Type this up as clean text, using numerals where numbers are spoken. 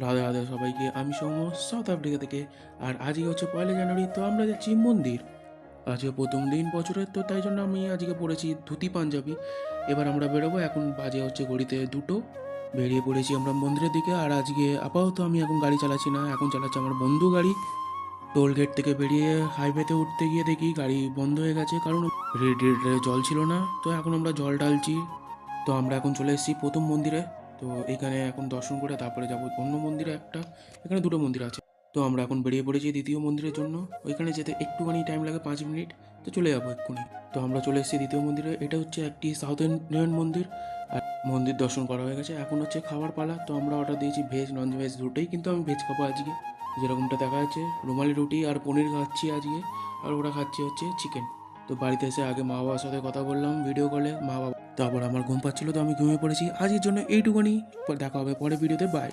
রাধে রাধে সবাইকে, আমি Soumya, south Africa থেকে। আর আজকে হচ্ছে 1 জানুয়ারি, তো আমরা যাচ্ছি মন্দির। আজকে প্রথম দিন বছরের, তো তাই জন্য আমি আজকে পরেছি ধুতি পাঞ্জাবি। এবার আমরা বেরোবো, এখন বাজে হচ্ছে ঘড়িতে 2টো। বেরিয়ে পড়েছি আমরা মন্দিরের দিকে। আর আজকে আপাতত আমি এখন গাড়ি চালাচ্ছি না, এখন চালাচ্ছে আমার বন্ধু গাড়ি। টোল গেট থেকে বেরিয়ে হাইওয়েতে উঠতে গিয়ে দেখি গাড়ি বন্ধ হয়ে গেছে, কারণ রেডিয়েটারে জল ছিল না। তো এখন আমরা জল ঢালছি। তো আমরা এখন চলে এসেছি প্রথম মন্দিরে। তো এখানে এখন দর্শন করে তারপরে যাবো অন্য মন্দিরে একটা। এখানে দুটো মন্দির আছে। তো আমরা এখন বেরিয়ে পড়েছি দ্বিতীয় মন্দিরের জন্য। ওইখানে যেতে একটুখানি টাইম লাগে, 5 মিনিট। তো চলে যাবো এক্ষুনি। তো আমরা চলে এসেছি দ্বিতীয় মন্দিরে। এটা হচ্ছে একটি সাউথ ইন্ডিয়ান মন্দির। আর মন্দির দর্শন করা হয়ে গেছে, এখন হচ্ছে খাবার পালা। তো আমরা অর্ডার দিয়েছি ভেজ নন ভেজ দুটোই, কিন্তু আমি ভেজ খাবো আজকে। যেরকমটা দেখা যাচ্ছে, রুমালি রুটি আর পনির খাচ্ছি আজকে। আর ওরা খাচ্ছে হচ্ছে চিকেন। তো বাড়িতে এসে আগে মা বাবার সাথে কথা বললাম ভিডিও কলে, মা বাবা। তারপর আমার ঘুম পাচ্ছিল, তো আমি ঘুমিয়ে পড়েছি। আজকের জন্য এইটুকুনি। দেখা হবে পরে ভিডিওতে, বাই।